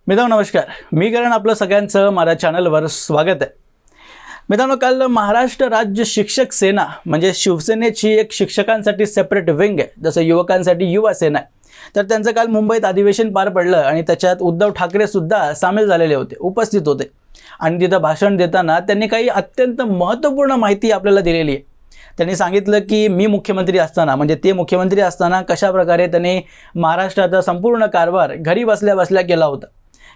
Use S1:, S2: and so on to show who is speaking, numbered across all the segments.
S1: मित्रांनो नमस्कार, मी करण आपलं सगळ्यांचं माझ्या चॅनलवर स्वागत आहे. मित्रांनो, काल महाराष्ट्र राज्य शिक्षक सेना म्हणजे शिवसेनेची एक शिक्षकांसाठी सेपरेट विंग आहे, जसं युवकांसाठी युवा सेना आहे. तर त्यांचं काल मुंबईत अधिवेशन पार पडलं आणि त्याच्यात उद्धव ठाकरे सुद्धा सामील झालेले होते, उपस्थित होते. आणि तिथं भाषण देताना त्यांनी काही अत्यंत महत्त्वपूर्ण माहिती आपल्याला दिलेली आहे. त्यांनी सांगितलं की मी मुख्यमंत्री असताना म्हणजे ते मुख्यमंत्री असताना कशा प्रकारे त्यांनी महाराष्ट्राचा संपूर्ण कारभार घरी बसल्या बसल्या केला होता.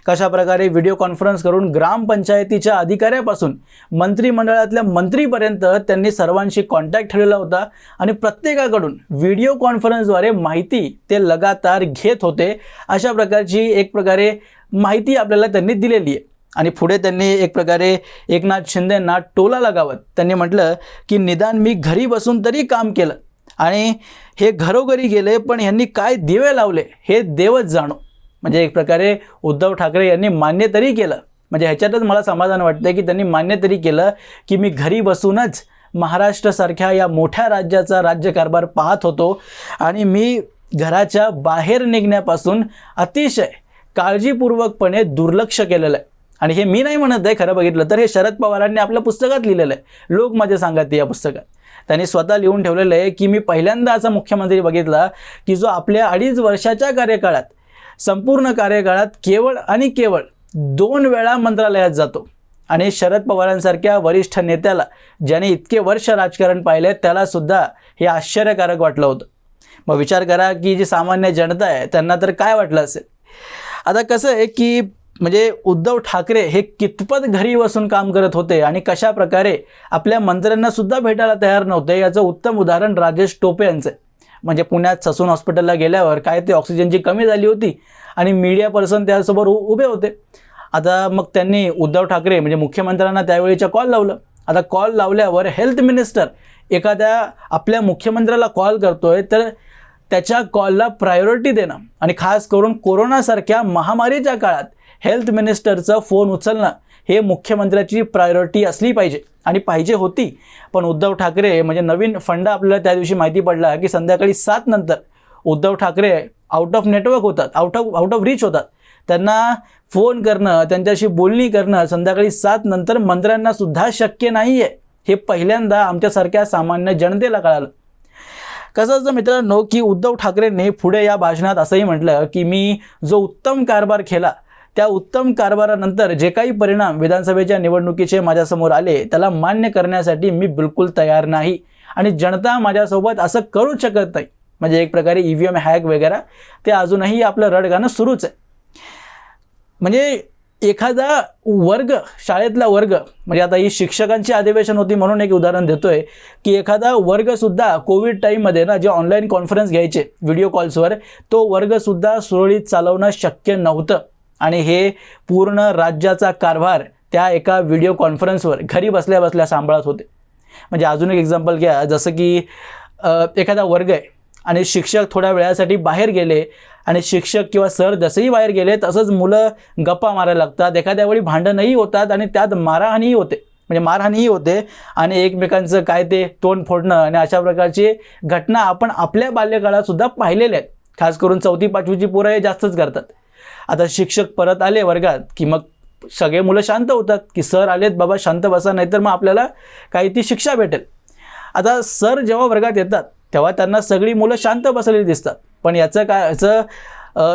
S1: कशा प्रकारे व्हिडिओ कॉन्फरन्स करून ग्रामपंचायतीच्या अधिकाऱ्यापासून मंत्रिमंडळातल्या मंत्रीपर्यंत त्यांनी सर्वांशी कॉन्टॅक्ट ठेवलेला होता आणि प्रत्येकाकडून व्हिडिओ कॉन्फरन्सद्वारे माहिती ते लगातार घेत होते. अशा प्रकारची एक प्रकारे माहिती आपल्याला त्यांनी दिलेली आहे. आणि पुढे त्यांनी एक प्रकारे एकनाथ शिंदेंना टोला लगावत त्यांनी म्हटलं की निदान मी घरी बसून तरी काम केलं आणि हे घरोघरी गेले, पण यांनी काय दिवे लावले हे देवच जाणो. म्हणजे एक प्रकारे उद्धव ठाकरे यांनी मान्य तरी केलं. म्हणजे ह्याच्यातच मला समाधान वाटतं की त्यांनी मान्य तरी केलं की मी घरी बसूनच महाराष्ट्रासारख्या या मोठ्या राज्याचा राज्यकारभार पाहत होतो आणि मी घराच्या बाहेर निघण्यापासून अतिशय काळजीपूर्वकपणे दुर्लक्ष केलेलं आहे. आणि हे मी नाही म्हणत आहे, खरं बघितलं तर हे शरद पवारांनी आपल्या पुस्तकात लिहिलेलं आहे, लोक माझे सांगत या पुस्तकात. त्यांनी स्वतः लिहून ठेवलेलं आहे की मी पहिल्यांदा असा मुख्यमंत्री बघितला की जो आपल्या 2.5 वर्षाच्या कार्यकाळात संपूर्ण कार्यकाळात केवळ आणि केवळ 2 वेळा मंत्रालयात जातो. आणि शरद पवारांसारख्या वरिष्ठ नेत्याला ज्याने इतके वर्ष राजकारण पाहिले त्यालासुद्धा हे आश्चर्यकारक वाटलं होतं. मग विचार करा की जी सामान्य जनता आहे त्यांना तर काय वाटलं असेल. आता कसं आहे की म्हणजे उद्धव ठाकरे हे कितपत घरी बसून काम करत होते आणि कशा प्रकारे आपल्या मंत्र्यांना सुद्धा भेटायला तयार नव्हते याचं उत्तम उदाहरण राजेश टोपे यांचं. म्हणजे पुण्यात ससून हॉस्पिटलला गेल्यावर काय ते ऑक्सिजनची कमी झाली होती आणि मीडिया पर्सन त्यासोबत उभे होते. आता मग त्यांनी उद्धव ठाकरे म्हणजे मुख्यमंत्र्यांना त्यावेळीच्या कॉल लावलं. आता कॉल लावल्यावर हेल्थ मिनिस्टर एखाद्या आपल्या मुख्यमंत्र्याला कॉल करतोय तर त्याच्या कॉलला प्रायोरिटी देणं आणि खास करून कोरोनासारख्या महामारीच्या काळात हेल्थ मिनिस्टरचा फोन उचलणं हे मुख्यमंत्र्याची प्रायोरिटी असली पाहिजे आणि पाहिजे होती. पण उद्धव ठाकरे म्हणजे नवीन फंडा आपल्याला त्या दिवशी माहिती पडला की संध्याकाळी 7 नंतर Uddhav Thackeray out of network होतात, आउट ऑफ रीच होतात. त्यांना फोन करणं, त्यांच्याशी बोलणी करणं संध्याकाळी 7 नंतर मंत्र्यांना सुद्धा शक्य नाही आहे. हे पहिल्यांदा आमच्यासारख्या सामान्य जनतेला कळालं. कसं असं मित्रांनो की उद्धव ठाकरेंनी पुढे या भाषणात असंही म्हटलं की मी जो उत्तम कारभार केला त्या उत्तम कारभारानंतर जे काही परिणाम विधानसभेच्या निवडणुकीचे माझ्यासमोर आले त्याला मान्य करण्यासाठी मी बिलकुल तयार नाही आणि जनता माझ्यासोबत असं करूच शकत नाही. म्हणजे एक प्रकारे EVM हॅक वगैरे ते अजूनही आपलं रडगाणं सुरूच आहे. म्हणजे एखादा वर्ग, शाळेतला वर्ग, म्हणजे आता ही शिक्षकांची अधिवेशन होती म्हणून एक उदाहरण देतोय की एखादा वर्गसुद्धा कोविड टाईममध्ये ना जे ऑनलाईन कॉन्फरन्स घ्यायचे व्हिडिओ कॉल्सवर, तो वर्गसुद्धा सुरळीत चालवणं शक्य नव्हतं. आणि हे पूर्ण राज्याचा कारभार त्या एका व्हिडिओ कॉन्फरन्सवर घरी बसल्या बसल्या सांभाळत होते. म्हणजे अजून एक एक्झाम्पल घ्या, जसं की एखादा वर्ग आहे आणि शिक्षक थोड्या वेळासाठी बाहेर गेले आणि शिक्षक किंवा सर जसंही बाहेर गेले तसंच मुलं गप्पा मारायला लागतात, एखाद्या वेळी भांडणही होतात आणि त्यात मारहाणीही होते आणि एकमेकांचं काय ते तोंड फोडणं आणि अशा प्रकारची घटना आपण आपल्या बाल्यकाळात सुद्धा पाहिलेल्या आहेत. खास करून 4वी-5वीची पोरं हे जास्तच करतात. आता शिक्षक परत आले वर्गात की मग सगळे मुलं शांत होतात की सर आलेत बाबा शांत बसा, नाहीतर मग आपल्याला काही ती शिक्षा भेटेल. आता सर जेव्हा वर्गात येतात तेव्हा त्यांना सगळी मुलं शांत बसलेली दिसतात, पण याचं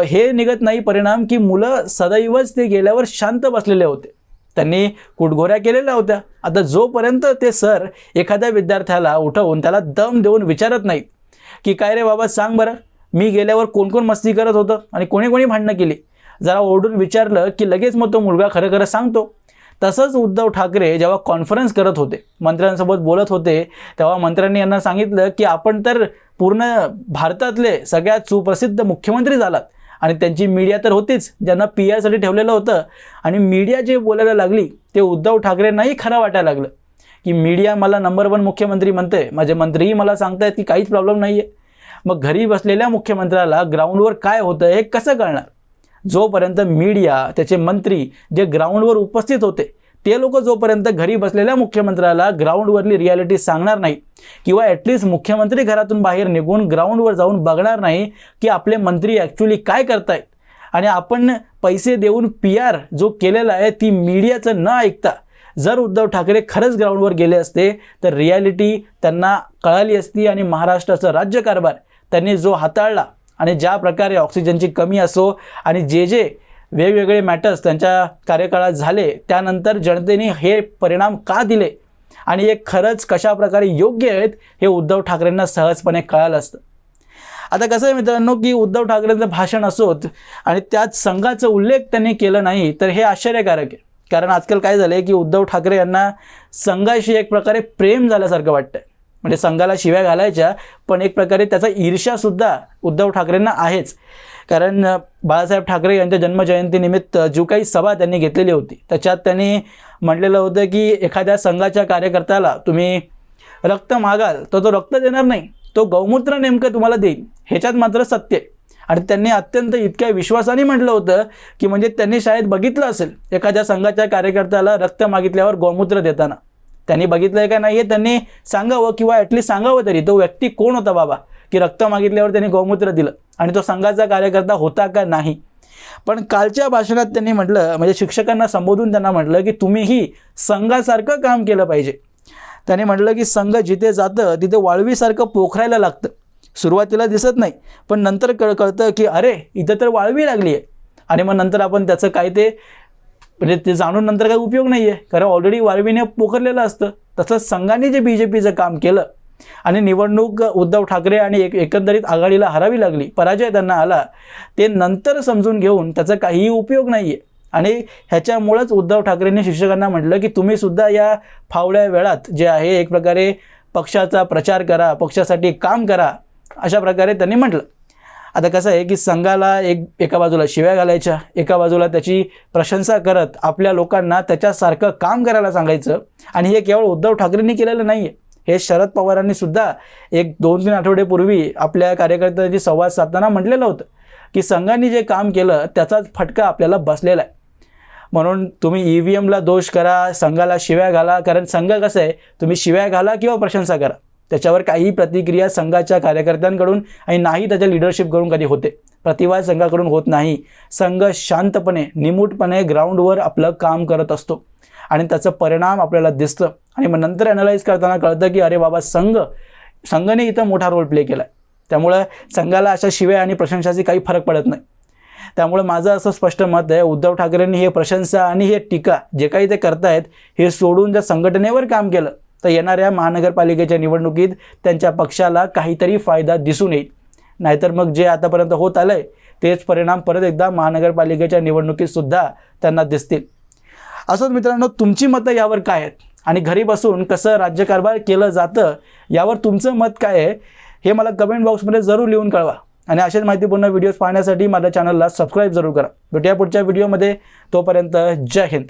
S1: हे निघत नाही परिणाम की मुलं सदैवच ते गेल्यावर शांत बसलेले होते, त्यांनी कुटघोऱ्या केलेल्या होत्या. आता जोपर्यंत ते सर एखाद्या विद्यार्थ्याला उठवून त्याला दम देऊन विचारत नाहीत की काय रे बाबा सांग बरं, मी गेल्यावर कोण कोण मस्ती करत होतं आणि कोणी भांडणं केली, जरा ओरडून विचारलं की लगेच मग तो मुलगा खरं खरं सांगतो. तसंच उद्धव ठाकरे जेव्हा कॉन्फरन्स करत होते, मंत्र्यांसोबत बोलत होते, तेव्हा मंत्र्यांनी यांना सांगितलं की आपण तर पूर्ण भारतातले सगळ्यात सुप्रसिद्ध मुख्यमंत्री झालात आणि त्यांची मीडिया तर होतीच, ज्यांना PR साठी ठेवलेलं होतं. आणि मीडिया जे बोलायला लागली ते उद्धव ठाकरेंनाही खरं वाटायला लागलं की मीडिया मला नंबर 1 मुख्यमंत्री म्हणते, माझे मंत्रीही मला सांगतायत की काहीच प्रॉब्लेम नाही आहे. मग घरी बसलेल्या मुख्यमंत्र्याला ग्राउंडवर काय होतं हे कसं कळणार. जोपर्यंत मीडिया, त्याचे मंत्री जे ग्राउंडवर उपस्थित होते ते लोक जोपर्यंत घरी बसलेल्या मुख्यमंत्र्याला ग्राउंडवरली रियालिटी सांगणार नाही किंवा ॲटलिस्ट मुख्यमंत्री घरातून बाहेर निघून ग्राउंडवर जाऊन बघणार नाही की आपले मंत्री ॲक्च्युली काय करतायत आणि आपण पैसे देऊन PR जो केलेला आहे ती मीडियाचं न ऐकता जर उद्धव ठाकरे खरंच ग्राउंडवर गेले असते तर रियालिटी त्यांना कळाली असती आणि महाराष्ट्राचा राज्यकारभार त्यांनी जो हाताळला आणि ज्या प्रकारे ऑक्सिजनची कमी असो आणि जे वेगवेगळे मॅटर्स त्यांच्या कार्यकाळात झाले त्यानंतर जनतेने हे परिणाम का दिले आणि हे खरंच कशा प्रकारे योग्य आहेत हे उद्धव ठाकरेंना सहजपणे कळालं असतं. आता कसं आहे मित्रांनो की उद्धव ठाकरेंचं भाषण असोत आणि त्यात संघाचा उल्लेख त्यांनी केला नाही तर हे आश्चर्यकारक आहे. कारण आजकाल काय झालं आहे की उद्धव ठाकरे यांना संघाशी एक प्रकारे प्रेम झाल्यासारखं वाटतं. म्हणजे संघाला शिव्या घालायच्या पण एक प्रकारे त्याचा ईर्ष्यासुद्धा उद्धव ठाकरेंना आहेच. कारण बाळासाहेब ठाकरे यांच्या जन्मजयंतीनिमित्त जो काही सभा त्यांनी घेतलेली होती त्याच्यात त्यांनी म्हटलेलं होतं की एखाद्या संघाच्या कार्यकर्त्याला तुम्ही रक्त मागाल तर तो रक्त देणार नाही, तो गौमूत्र नेमकं तुम्हाला देईल, ह्याच्यात मात्र सत्य आहे. आणि त्यांनी अत्यंत इतक्या विश्वासाने म्हटलं होतं की म्हणजे त्यांनी शाळेत बघितलं असेल एखाद्या संघाच्या कार्यकर्त्याला रक्त मागितल्यावर गौमूत्र देताना. त्यांनी बघितलं आहे का नाही हे त्यांनी सांगावं किंवा ॲटलीस्ट सांगावं तरी तो व्यक्ती कोण होता बाबा की रक्त मागितल्यावर त्यांनी गौमूत्र दिलं आणि तो संघाचा कार्यकर्ता होता का नाही. पण कालच्या भाषणात त्यांनी म्हटलं म्हणजे शिक्षकांना संबोधून त्यांना म्हटलं की तुम्हीही संघासारखं काम केलं पाहिजे. त्याने म्हटलं की संघ जिथे जातं तिथे वाळवीसारखं पोखरायला लागतं. सुरुवातीला दिसत नाही पण नंतर कळतं की अरे इथं तर वाळवी लागली आहे आणि मग नंतर आपण त्याचं काय ते म्हणजे ते जाणून नंतर काही उपयोग नाही आहे कारण ऑलरेडी वाळवीने पोखरलेलं असतं. तसंच संघाने जे BJPचं काम केलं आणि निवडणूक उद्धव ठाकरे आणि एकंदरीत आघाडीला हरावी लागली, पराजय त्यांना आला, ते नंतर समजून घेऊन त्याचा काहीही उपयोग नाही आहे. आणि ह्याच्यामुळंच उद्धव ठाकरेंनी शिक्षकांना म्हटलं की तुम्हीसुद्धा या फावल्या वेळात जे आहे एक प्रकारे पक्षाचा प्रचार करा, पक्षासाठी काम करा, अशा प्रकारे त्यांनी म्हटलं. आता कसं आहे की संघाला एका बाजूला शिव्या घालायच्या, एका बाजूला त्याची प्रशंसा करत आपल्या लोकांना त्याच्यासारखं काम करायला सांगायचं. आणि हे केवळ उद्धव ठाकरेंनी केलेलं नाही आहे, हे शरद पवारांनी सुद्धा 1-2-3 आठवड्यापूर्वी आपल्या कार्यकर्त्यांशी संवाद साधताना म्हटलेलं होतं की संघाने जे काम केलं त्याचाच फटका आपल्याला बसलेला आहे. म्हणून तुम्ही EVMला दोष करा, संघाला शिव्या घाला, कारण संघ कसं आहे तुम्ही शिव्या घाला किंवा प्रशंसा करा त्याच्यावर काही प्रतिक्रिया संघाच्या कार्यकर्त्यांकडून आणि नाही त्याच्या लिडरशिपकडून कधी होते, प्रतिवाद संघाकडून होत नाही. संघ शांतपणे निमूटपणे ग्राउंडवर आपलं काम करत असतो आणि त्याचं परिणाम आपल्याला दिसतं आणि मग नंतर ॲनालाइज करताना कळतं की अरे बाबा संघाने इथं मोठा रोल प्ले केला आहे. त्यामुळं संघाला अशा शिव्या आणि प्रशंसाचे काही फरक पडत नाही. त्यामुळे माझं असं स्पष्ट मत आहे उद्धव ठाकरेंनी हे प्रशंसा आणि हे टीका जे काही ते करतायत हे सोडून जर संघटनेवर काम केलं तर येणाऱ्या महानगरपालिकेच्या निवडणुकीत त्यांच्या पक्षाला काहीतरी फायदा दिसून येईल. नाहीतर मग जे आतापर्यंत होत आलं आहे तेच परिणाम परत एकदा महानगरपालिकेच्या निवडणुकीतसुद्धा त्यांना दिसतील. असंच मित्रांनो तुमची मतं यावर काय आहेत आणि घरी बसून कसं राज्यकारभार केलं जातं यावर तुमचं मत काय आहे हे मला कमेंट बॉक्समध्ये जरूर लिहून कळवा. आणि अशाच माहितीपूर्ण व्हिडिओज पाहण्यासाठी माझ्या चॅनलला सबस्क्राईब जरूर करा. भेटूया पुढच्या व्हिडिओमध्ये. तोपर्यंत जय हिंद.